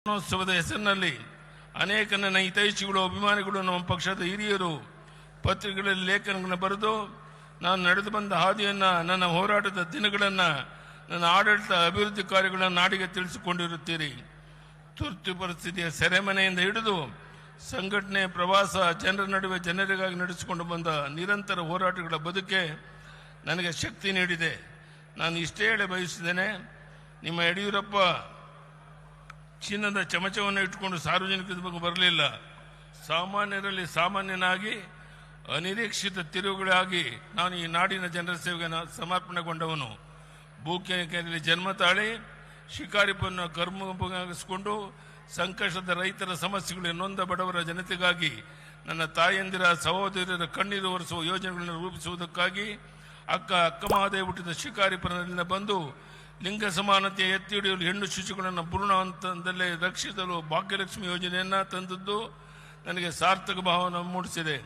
ದಿನೋತ್ಸವದ ಹೆಸರಿನಲ್ಲಿ ಅನೇಕ ನನ್ನ ಹಿತೈಷಿಗಳು ಅಭಿಮಾನಿಗಳು ನಮ್ಮ ಪಕ್ಷದ ಹಿರಿಯರು ಪತ್ರಿಕೆಗಳಲ್ಲಿ ಲೇಖನಗಳನ್ನು ಬರೆದು ನಾನು ನಡೆದು ಬಂದ ಹಾದಿಯನ್ನು, ನನ್ನ ಹೋರಾಟದ ದಿನಗಳನ್ನು, ನನ್ನ ಆಡಳಿತ ಅಭಿವೃದ್ಧಿ ಕಾರ್ಯಗಳನ್ನು ನಾಡಿಗೆ ತಿಳಿಸಿಕೊಂಡಿರುತ್ತೀರಿ. ತುರ್ತು ಪರಿಸ್ಥಿತಿಯ ಸೆರೆಮನೆಯಿಂದ ಹಿಡಿದು ಸಂಘಟನೆ, ಪ್ರವಾಸ, ಜನರ ನಡುವೆ ಜನರಿಗಾಗಿ ನಡೆಸಿಕೊಂಡು ಬಂದ ನಿರಂತರ ಹೋರಾಟಗಳ ಬದುಕೆ ನನಗೆ ಶಕ್ತಿ ನೀಡಿದೆ. ನಾನು ಇಷ್ಟೇ ಹೇಳಿ ಬಯಸಿದ್ದೇನೆ, ನಿಮ್ಮ ಯಡಿಯೂರಪ್ಪ ಚಿನ್ನದ ಚಮಚವನ್ನು ಇಟ್ಟುಕೊಂಡು ಸಾರ್ವಜನಿಕರ ಬಗ್ಗೆ ಬರಲಿಲ್ಲ. ಸಾಮಾನ್ಯರಲ್ಲಿ ಸಾಮಾನ್ಯನಾಗಿ ಅನಿರೀಕ್ಷಿತ ತಿರುವುಗಳಾಗಿ ನಾನು ಈ ನಾಡಿನ ಜನರ ಸೇವೆಗೆ ಸಮರ್ಪಣೆಗೊಂಡವನು. ಭೂಕೇರಿಯಲ್ಲಿ ಜನ್ಮ ತಾಳಿ ಶಿಕಾರಿಪುರವನ್ನು ಕರ್ಮಗಿಸಿಕೊಂಡು ಸಂಕಷ್ಟದ ರೈತರ ಸಮಸ್ಯೆಗಳು, ನೊಂದ ಬಡವರ ಜನತೆಗಾಗಿ, ನನ್ನ ತಾಯಂದಿರ ಸಹೋದರರ ಕಣ್ಣೀರು ಒರೆಸುವ ಯೋಜನೆಗಳನ್ನು ರೂಪಿಸುವುದಕ್ಕಾಗಿ ಅಕ್ಕ ಮಹಾದೇವಿ ಹುಟ್ಟಿದ ಶಿಕಾರಿಪುರದಿಂದ ಬಂದು ಲಿಂಗ ಸಮಾನತೆ ಎತ್ತಿ ಹಿಡಿಯಲು ಹೆಣ್ಣು ಶಿಶುಗಳನ್ನು ಭ್ರೂಣ ಹಂತದಲ್ಲೇ ರಕ್ಷಿಸಲು ಭಾಗ್ಯಲಕ್ಷ್ಮಿ ಯೋಜನೆಯನ್ನು ತಂದದ್ದು ನನಗೆ ಸಾರ್ಥಕ ಭಾವನೆ ಮೂಡಿಸಿದೆ.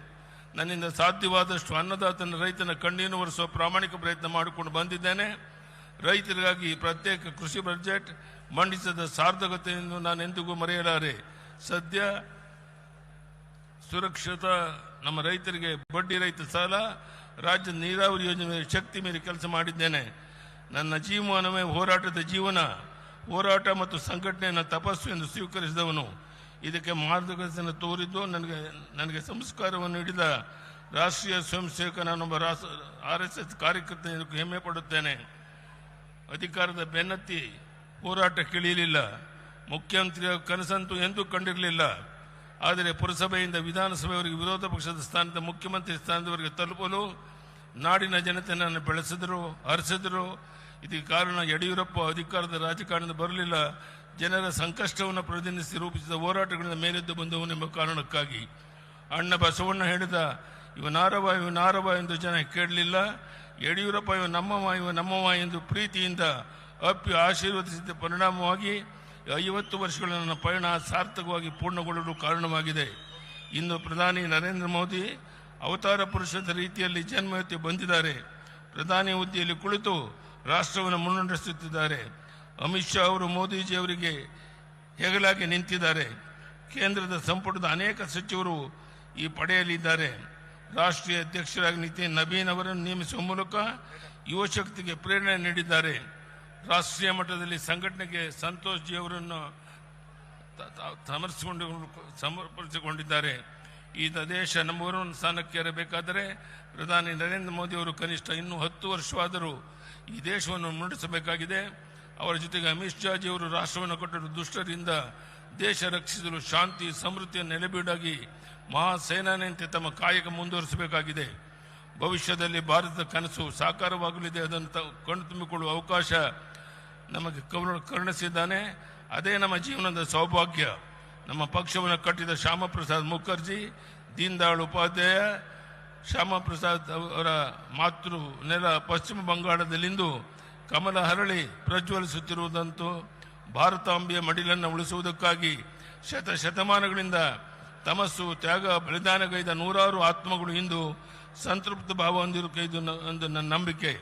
ನನ್ನಿಂದ ಸಾಧ್ಯವಾದಷ್ಟು ಅನ್ನದಾತನ ರೈತನ ಕಣ್ಣೀರು ಒರೆಸುವ ಪ್ರಾಮಾಣಿಕ ಪ್ರಯತ್ನ ಮಾಡಿಕೊಂಡು ಬಂದಿದ್ದೇನೆ. ರೈತರಿಗಾಗಿ ಪ್ರತ್ಯೇಕ ಕೃಷಿ ಬಜೆಟ್ ಮಂಡಿಸಿದ ಸಾರ್ಥಕತೆಯನ್ನು ನಾನು ಎಂದಿಗೂ ಮರೆಯಲಾರೆ. ಸದ್ಯ ಸುರಕ್ಷಿತ ನಮ್ಮ ರೈತರಿಗೆ ಬಡ್ಡಿ ರಹಿತ ಸಾಲ, ರಾಜ್ಯದ ನೀರಾವರಿ ಯೋಜನೆ ಶಕ್ತಿ ಮೀರಿ ಕೆಲಸ ಮಾಡಿದ್ದೇನೆ. ನನ್ನ ಜೀವನವೇ ಹೋರಾಟದ ಜೀವನ. ಹೋರಾಟ ಮತ್ತು ಸಂಘಟನೆಯನ್ನು ತಪಸ್ಸು ಎಂದು ಸ್ವೀಕರಿಸಿದವನು. ಇದಕ್ಕೆ ಮಾರ್ಗದರ್ಶನ ತೋರಿದ್ದು ನನಗೆ ಸಂಸ್ಕಾರವನ್ನು ನೀಡಿದ ರಾಷ್ಟ್ರೀಯ ಸ್ವಯಂ ಸೇವಕ ನಾನೊಬ್ಬ RSS ಕಾರ್ಯಕರ್ತ ಹೆಮ್ಮೆ ಪಡುತ್ತೇನೆ. ಅಧಿಕಾರದ ಬೆನ್ನತ್ತಿ ಹೋರಾಟಕ್ಕಿಳಿಯಲಿಲ್ಲ. ಮುಖ್ಯಮಂತ್ರಿಯ ಕನಸಂತೂ ಎಂದೂ ಕಂಡಿರಲಿಲ್ಲ. ಆದರೆ ಪುರಸಭೆಯಿಂದ ವಿಧಾನಸಭೆಯವರೆಗೆ ವಿರೋಧ ಪಕ್ಷದ ಸ್ಥಾನದ ಮುಖ್ಯಮಂತ್ರಿ ಸ್ಥಾನದವರೆಗೆ ತಲುಪಲು ನಾಡಿನ ಜನತೆ ನನ್ನ ಬೆಳೆಸಿದರು, ಹರಿಸಿದರು. ಇದಕ್ಕೆ ಕಾರಣ ಯಡಿಯೂರಪ್ಪ ಅಧಿಕಾರದ ರಾಜಕಾರಣದ ಬರಲಿಲ್ಲ, ಜನರ ಸಂಕಷ್ಟವನ್ನು ಪ್ರತಿನಿಧಿಸಿ ರೂಪಿಸಿದ ಹೋರಾಟಗಳಿಂದ ಮೇಲೆದ್ದು ಬಂದವನೆಂಬ ಕಾರಣಕ್ಕಾಗಿ. ಅಣ್ಣ ಬಸವಣ್ಣ ಹೇಳಿದ ಇವ ನಾರವ ಎಂದು ಜನ ಕೇಳಲಿಲ್ಲ. ಯಡಿಯೂರಪ್ಪ ಇವ ನಮ್ಮವ ಎಂದು ಪ್ರೀತಿಯಿಂದ ಅಪ್ಪಿ ಆಶೀರ್ವದಿಸಿದ ಪರಿಣಾಮವಾಗಿ 50 ವರ್ಷಗಳ ನನ್ನ ಪಯಣ ಸಾರ್ಥಕವಾಗಿ ಪೂರ್ಣಗೊಳ್ಳಲು ಕಾರಣವಾಗಿದೆ. ಇಂದು ಪ್ರಧಾನಿ ನರೇಂದ್ರ ಮೋದಿ ಅವತಾರ ಪುರುಷದ ರೀತಿಯಲ್ಲಿ ಜನ್ಮವೆತ್ತಿ ಬಂದಿದ್ದಾರೆ. ಪ್ರಧಾನಿ ಹುದ್ದೆಯಲ್ಲಿ ಕುಳಿತು ರಾಷ್ಟ್ರವನ್ನು ಮುನ್ನಡೆಸುತ್ತಿದ್ದಾರೆ. ಅಮಿತ್ ಶಾ ಅವರು ಮೋದಿಜಿಯವರಿಗೆ ಹೆಗಲಾಗಿ ನಿಂತಿದ್ದಾರೆ. ಕೇಂದ್ರದ ಸಂಪುಟದ ಅನೇಕ ಸಚಿವರು ಈ ಪಡೆಯಲಿದ್ದಾರೆ. ರಾಷ್ಟ್ರೀಯ ಅಧ್ಯಕ್ಷರಾಗಿ ನಿತಿನ್ ನಬೀನ್ ಅವರನ್ನು ನೇಮಿಸುವ ಮೂಲಕ ಯುವಶಕ್ತಿಗೆ ಪ್ರೇರಣೆ ನೀಡಿದ್ದಾರೆ. ರಾಷ್ಟ್ರೀಯ ಮಟ್ಟದಲ್ಲಿ ಸಂಘಟನೆಗೆ ಸಂತೋಷ್ ಜಿ ಅವರನ್ನು ಸಮರ್ಪಿಸಿಕೊಂಡಿದ್ದಾರೆ. ಈ ದೇಶ ನಂಬರ್ 1 ಸ್ಥಾನಕ್ಕೆ ಏರಬೇಕಾದರೆ ಪ್ರಧಾನಿ ನರೇಂದ್ರ ಮೋದಿ ಅವರು ಕನಿಷ್ಠ ಇನ್ನೂ 10 ವರ್ಷವಾದರೂ ಈ ದೇಶವನ್ನು ಮುನ್ನಡೆಸಬೇಕಾಗಿದೆ. ಅವರ ಜೊತೆಗೆ ಅಮಿತ್ ಶಾ ಜಿ ಅವರು ರಾಷ್ಟ್ರವನ್ನು ಕಟ್ಟಲು ದುಷ್ಟರಿಂದ ದೇಶ ರಕ್ಷಿಸಲು ಶಾಂತಿ ಸಮೃದ್ಧಿಯನ್ನು ನೆಲೆಬೀಡಾಗಿ ಮಹಾಸೇನಾನಿಯಂತೆ ತಮ್ಮ ಕಾಯಕ ಮುಂದುವರಿಸಬೇಕಾಗಿದೆ. ಭವಿಷ್ಯದಲ್ಲಿ ಭಾರತದ ಕನಸು ಸಾಕಾರವಾಗಲಿದೆ. ಅದನ್ನು ಕಣ್ತುಂಬಿಕೊಳ್ಳುವ ಅವಕಾಶ ನಮಗೆ ಕರುಣಿಸಿದ್ದಾನೆ. ಅದೇ ನಮ್ಮ ಜೀವನದ ಸೌಭಾಗ್ಯ. ನಮ್ಮ ಪಕ್ಷವನ್ನು ಕಟ್ಟಿದ ಶ್ಯಾಮ ಪ್ರಸಾದ್ ಮುಖರ್ಜಿ, ದೀನ್ ದಯಾಳ್ ಉಪಾಧ್ಯಾಯ, ಶ್ಯಾಮ ಪ್ರಸಾದ್ ಅವರ ಮಾತೃ ನೆಲ ಪಶ್ಚಿಮ ಬಂಗಾಳದಲ್ಲಿಂದು ಕಮಲ ಹರಳಿ ಪ್ರಜ್ವಲಿಸುತ್ತಿರುವುದಂತೂ ಭಾರತಾಂಬೆಯ ಮಡಿಲನ್ನು ಉಳಿಸುವುದಕ್ಕಾಗಿ ಶತಮಾನಗಳಿಂದ ತಮಸ್ಸು, ತ್ಯಾಗ, ಬಲಿದಾನಗೈದ ನೂರಾರು ಆತ್ಮಗಳು ಇಂದು ಸಂತೃಪ್ತ ಭಾವ ಹೊಂದಿರುವುದು ಎಂದು ನನ್ನ ನಂಬಿಕೆ.